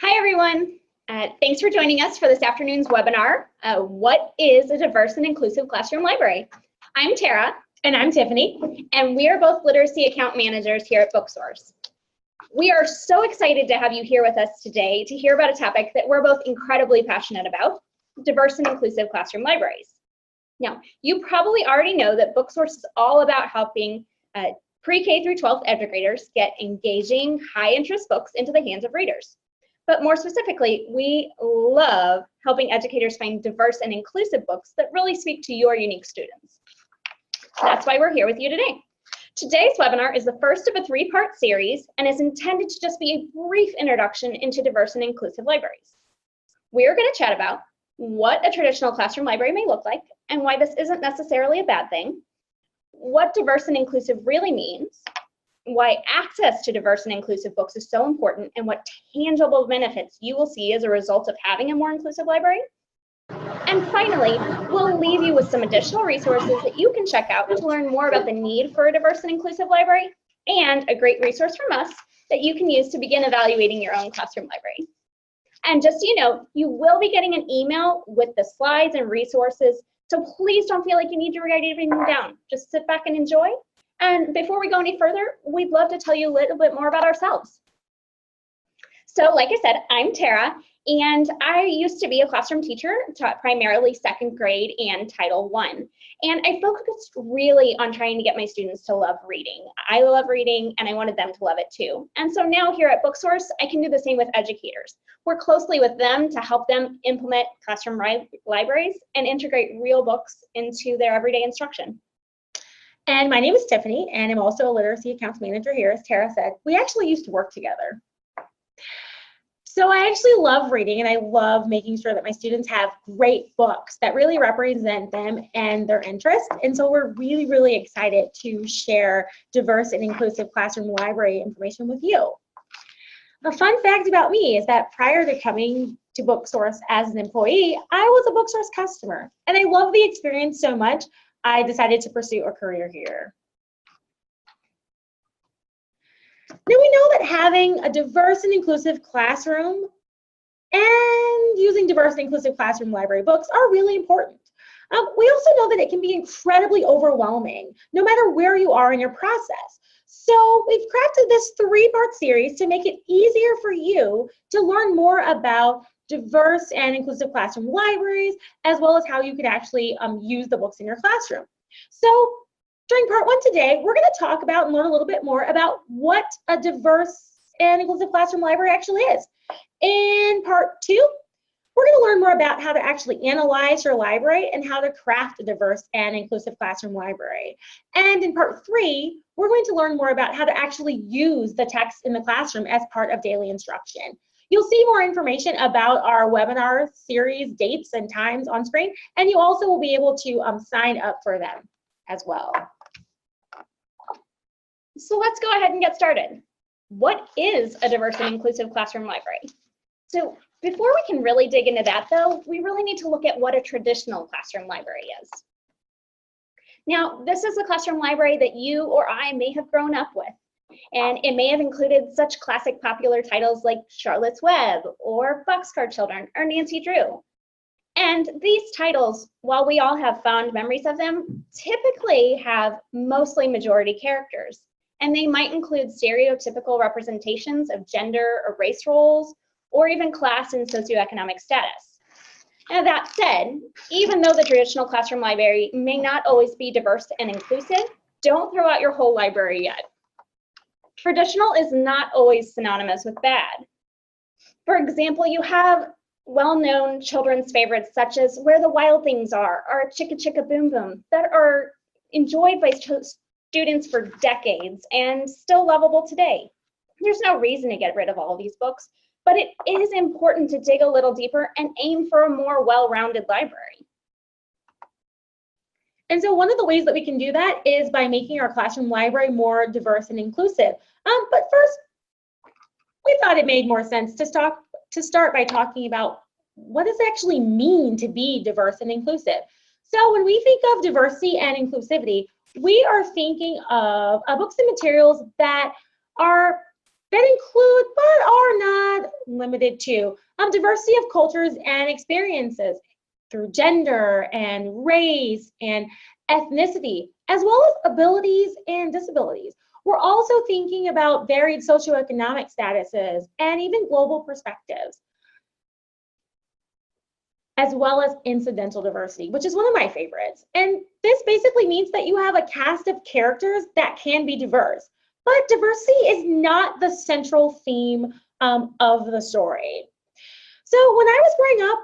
Hi, everyone. Thanks for joining us for this afternoon's webinar, What is a Diverse and Inclusive Classroom Library? I'm Tara. And I'm Tiffany. And we are both literacy account managers here at BookSource. We are so excited to have you here with us today to hear about a topic that we're both incredibly passionate about, diverse and inclusive classroom libraries. Now, you probably already know that BookSource is all about helping pre-K through 12th educators get engaging, high-interest books into the hands of readers. But more specifically, we love helping educators find diverse and inclusive books that really speak to your unique students. That's why we're here with you today. Today's webinar is the first of a three-part series and is intended to just be a brief introduction into diverse and inclusive libraries. We're going to chat about what a traditional classroom library may look like and why this isn't necessarily a bad thing, what diverse and inclusive really means, why access to diverse and inclusive books is so important, and what tangible benefits you will see as a result of having a more inclusive library. And finally, we'll leave you with some additional resources that you can check out to learn more about the need for a diverse and inclusive library, and a great resource from us that you can use to begin evaluating your own classroom library. And just so you know, you will be getting an email with the slides and resources, so please don't feel like you need to write everything down. Just sit back and enjoy. And before we go any further, we'd love to tell you a little bit more about ourselves. So like I said, I'm Tara, and I used to be a classroom teacher, taught primarily second grade and Title I. And I focused really on trying to get my students to love reading. I love reading, and I wanted them to love it too. And so now here at BookSource, I can do the same with educators. Work closely with them to help them implement classroom libraries and integrate real books into their everyday instruction. And my name is Tiffany, and I'm also a literacy accounts manager here, as Tara said. We actually used to work together. So I actually love reading, and I love making sure that my students have great books that really represent them and their interests. And so we're really, really excited to share diverse and inclusive classroom library information with you. A fun fact about me is that prior to coming to BookSource as an employee, I was a BookSource customer, and I love the experience so much, I decided to pursue a career here. Now we know that having a diverse and inclusive classroom and using diverse and inclusive classroom library books are really important. We also know that it can be incredibly overwhelming, no matter where you are in your process. So we've crafted this three-part series to make it easier for you to learn more about diverse and inclusive classroom libraries, as well as how you could actually use the books in your classroom. So during part one today, we're going to talk about and learn a little bit more about what a diverse and inclusive classroom library actually is. In part two, we're going to learn more about how to actually analyze your library and how to craft a diverse and inclusive classroom library. And in part three, we're going to learn more about how to actually use the text in the classroom as part of daily instruction. You'll see more information about our webinar series dates and times on screen, and you also will be able to sign up for them as well. So let's go ahead and get started. What is a diverse and inclusive classroom library? So before we can really dig into that though, we really need to look at what a traditional classroom library is. Now, this is a classroom library that you or I may have grown up with. And it may have included such classic popular titles like Charlotte's Web or Boxcar Children or Nancy Drew. And these titles, while we all have fond memories of them, typically have mostly majority characters. And they might include stereotypical representations of gender or race roles, or even class and socioeconomic status. Now that said, even though the traditional classroom library may not always be diverse and inclusive, don't throw out your whole library yet. Traditional is not always synonymous with bad. For example, you have well-known children's favorites such as Where the Wild Things Are or Chicka Chicka Boom Boom that are enjoyed by students for decades and still lovable today. There's no reason to get rid of all of these books, but it is important to dig a little deeper and aim for a more well-rounded library. And so one of the ways that we can do that is by making our classroom library more diverse and inclusive. But first, we thought it made more sense to start by talking about what does it actually mean to be diverse and inclusive. So when we think of diversity and inclusivity, we are thinking of books and materials that include but are not limited to diversity of cultures and experiences through gender and race and ethnicity, as well as abilities and disabilities. We're also thinking about varied socioeconomic statuses and even global perspectives, as well as incidental diversity, which is one of my favorites. And this basically means that you have a cast of characters that can be diverse, but diversity is not the central theme of the story. So when I was growing up,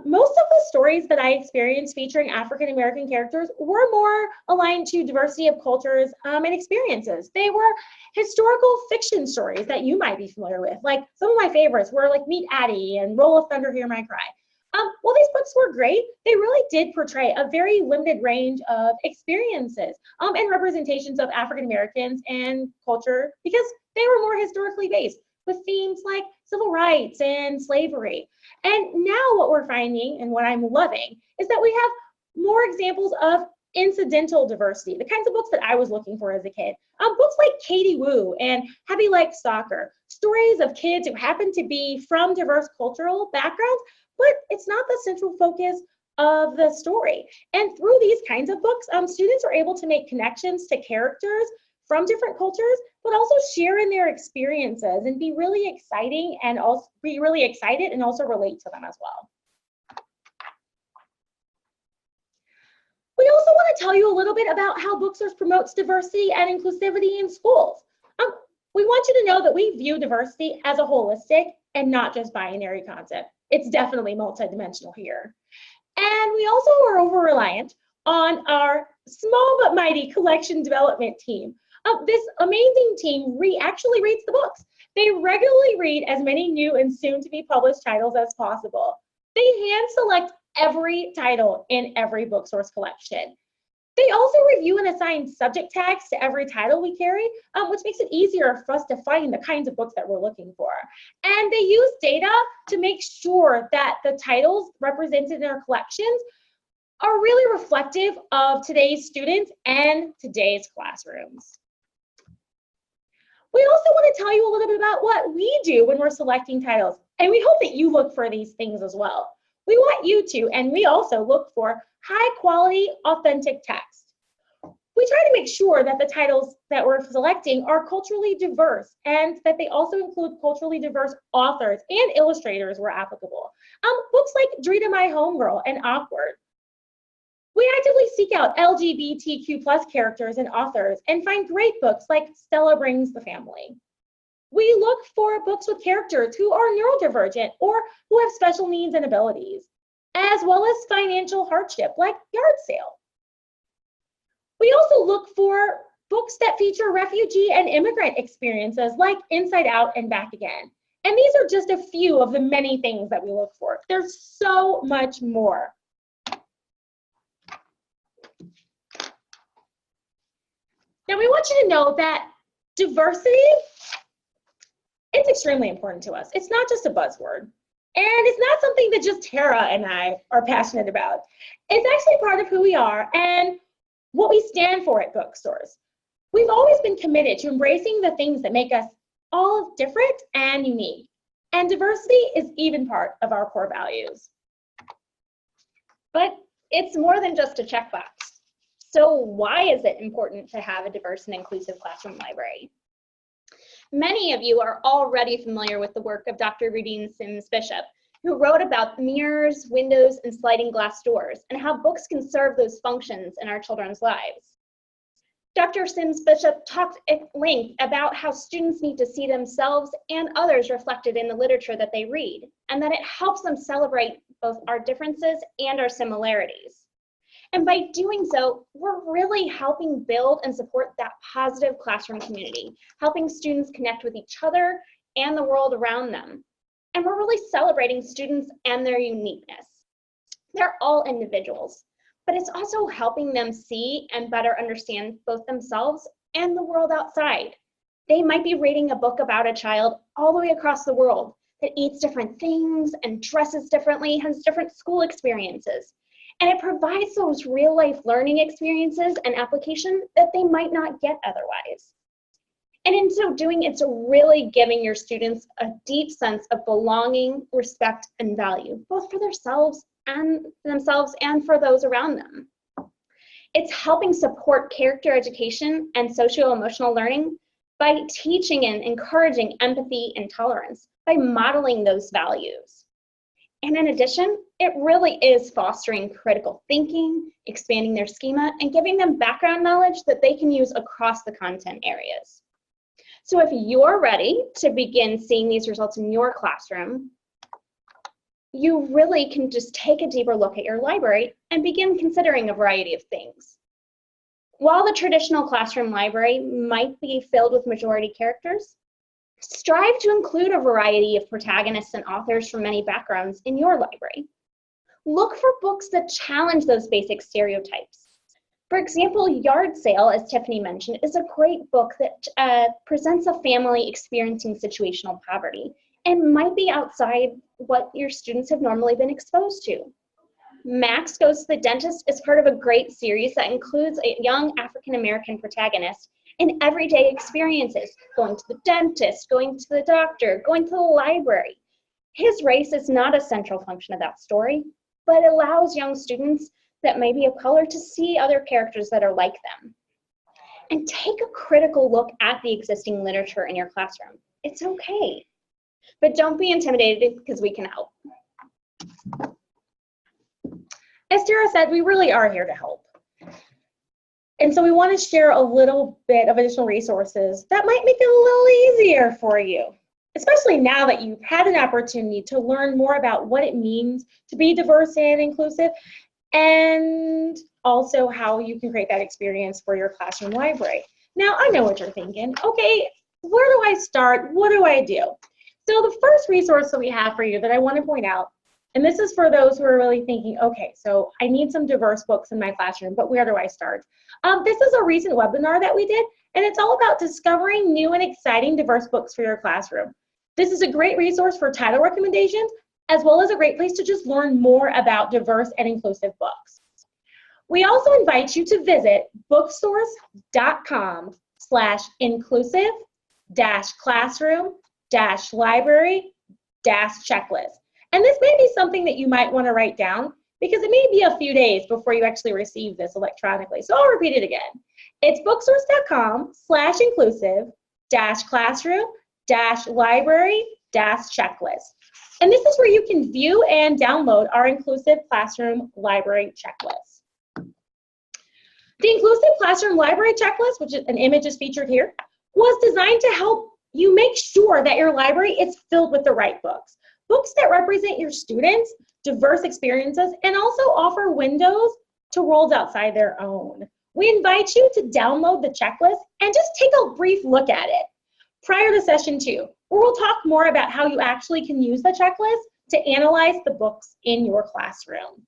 most of the stories that I experienced featuring African American characters were more aligned to diversity of cultures and experiences. They were historical fiction stories that you might be familiar with. Like some of my favorites were like Meet Addie and Roll of Thunder, Hear My Cry. While these books were great, they really did portray a very limited range of experiences and representations of African Americans and culture because they were more historically based, with themes like civil rights and slavery. And now what we're finding and what I'm loving is that we have more examples of incidental diversity, the kinds of books that I was looking for as a kid. Books like Katie Woo and Happy Like Soccer, stories of kids who happen to be from diverse cultural backgrounds, but it's not the central focus of the story. And through these kinds of books, students are able to make connections to characters from different cultures, but also share in their experiences and be really exciting and also be really excited and also relate to them as well. We also want to tell you a little bit about how Booksource promotes diversity and inclusivity in schools. We want you to know that we view diversity as a holistic and not just binary concept. It's definitely multidimensional here. And we also are over-reliant on our small but mighty collection development team. This amazing team actually reads the books. They regularly read as many new and soon-to-be published titles as possible. They hand-select every title in every Booksource collection. They also review and assign subject tags to every title we carry, which makes it easier for us to find the kinds of books that we're looking for. And they use data to make sure that the titles represented in our collections are really reflective of today's students and today's classrooms. We also want to tell you a little bit about what we do when we're selecting titles, and we hope that you look for these things as well. We want you to, and we also look for high quality, authentic text. We try to make sure that the titles that we're selecting are culturally diverse and that they also include culturally diverse authors and illustrators where applicable. Books like Drita My Homegirl and Awkward. We actively seek out LGBTQ+ characters and authors and find great books like Stella Brings the Family. We look for books with characters who are neurodivergent or who have special needs and abilities, as well as financial hardship like Yard Sale. We also look for books that feature refugee and immigrant experiences like Inside Out and Back Again. And these are just a few of the many things that we look for. There's so much more. Now, we want you to know that diversity, it's extremely important to us. It's not just a buzzword. And it's not something that just Tara and I are passionate about. It's actually part of who we are and what we stand for at Booksource. We've always been committed to embracing the things that make us all different and unique. And diversity is even part of our core values. But it's more than just a checkbox. So why is it important to have a diverse and inclusive classroom library? Many of you are already familiar with the work of Dr. Rudine Sims Bishop, who wrote about mirrors, windows, and sliding glass doors, and how books can serve those functions in our children's lives. Dr. Sims Bishop talked at length about how students need to see themselves and others reflected in the literature that they read, and that it helps them celebrate both our differences and our similarities. And by doing so, we're really helping build and support that positive classroom community, helping students connect with each other and the world around them. And we're really celebrating students and their uniqueness. They're all individuals, but it's also helping them see and better understand both themselves and the world outside. They might be reading a book about a child all the way across the world that eats different things and dresses differently, has different school experiences. And it provides those real-life learning experiences and application that they might not get otherwise. And in so doing, it's really giving your students a deep sense of belonging, respect, and value, both for themselves and for those around them. It's helping support character education and socio-emotional learning by teaching and encouraging empathy and tolerance, by modeling those values. And in addition, it really is fostering critical thinking, expanding their schema, and giving them background knowledge that they can use across the content areas. So if you're ready to begin seeing these results in your classroom, you really can just take a deeper look at your library and begin considering a variety of things. While the traditional classroom library might be filled with majority characters, strive to include a variety of protagonists and authors from many backgrounds in your library. Look for books that challenge those basic stereotypes. For example, Yard Sale, as Tiffany mentioned, is a great book that presents a family experiencing situational poverty and might be outside what your students have normally been exposed to. Max Goes to the Dentist is part of a great series that includes a young African-American protagonist in everyday experiences, going to the dentist, going to the doctor, going to the library. His race is not a central function of that story, but allows young students that may be of color to see other characters that are like them. And take a critical look at the existing literature in your classroom. It's okay, but don't be intimidated because we can help. As Tara said, we really are here to help. And so we want to share a little bit of additional resources that might make it a little easier for you, especially now that you've had an opportunity to learn more about what it means to be diverse and inclusive, and also how you can create that experience for your classroom library. Now, I know what you're thinking. Okay, where do I start? What do I do? So the first resource that we have for you that I want to point out, and this is for those who are really thinking, okay, so I need some diverse books in my classroom, but where do I start? This is a recent webinar that we did, and it's all about discovering new and exciting diverse books for your classroom. This is a great resource for title recommendations, as well as a great place to just learn more about diverse and inclusive books. We also invite you to visit booksource.com/inclusive-classroom-library-checklist. And this may be something that you might want to write down because it may be a few days before you actually receive this electronically. So I'll repeat it again. It's booksource.com/inclusive-classroom-library-checklist. And this is where you can view and download our Inclusive Classroom Library Checklist. The Inclusive Classroom Library Checklist, which is an image is featured here, was designed to help you make sure that your library is filled with the right books. Books that represent your students' diverse experiences and also offer windows to worlds outside their own. We invite you to download the checklist and just take a brief look at it prior to session 2, where we'll talk more about how you actually can use the checklist to analyze the books in your classroom.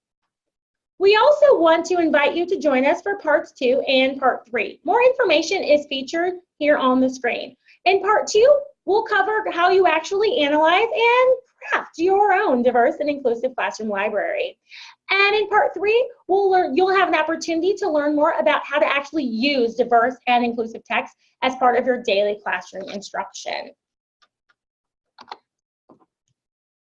We also want to invite you to join us for parts 2 and part 3. More information is featured here on the screen. In part 2, we'll cover how you actually analyze and craft your own diverse and inclusive classroom library. And in part 3, you'll have an opportunity to learn more about how to actually use diverse and inclusive text as part of your daily classroom instruction.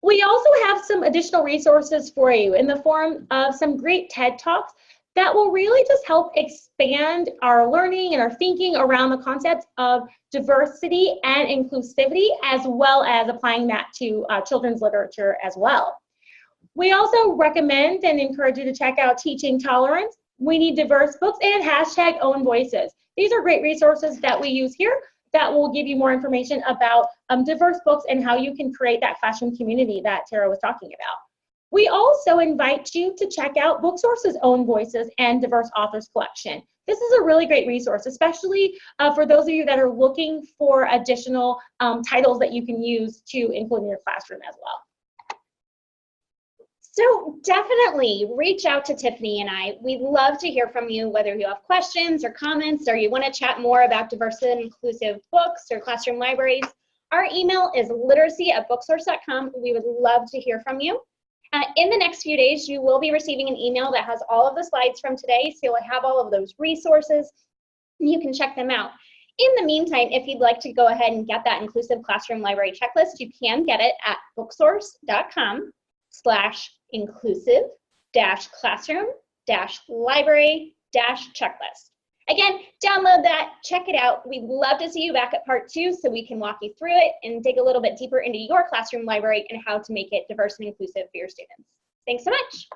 We also have some additional resources for you in the form of some great TED Talks that will really just help expand our learning and our thinking around the concept of diversity and inclusivity, as well as applying that to children's literature as well. We also recommend and encourage you to check out Teaching Tolerance, We Need Diverse Books, and hashtag Own Voices. These are great resources that we use here that will give you more information about diverse books and how you can create that classroom community that Tara was talking about. We also invite you to check out BookSource's Own Voices and Diverse Authors Collection. This is a really great resource, especially for those of you that are looking for additional titles that you can use to include in your classroom as well. So definitely reach out to Tiffany and I. We'd love to hear from you, whether you have questions or comments, or you want to chat more about diverse and inclusive books or classroom libraries. Our email is literacy@booksource.com. We would love to hear from you. In the next few days, you will be receiving an email that has all of the slides from today, so you'll have all of those resources. You can check them out. In the meantime, if you'd like to go ahead and get that inclusive classroom library checklist, you can get it at booksource.com/inclusive-classroom-library-checklist. Again, download that, check it out. We'd love to see you back at part 2 so we can walk you through it and dig a little bit deeper into your classroom library and how to make it diverse and inclusive for your students. Thanks so much.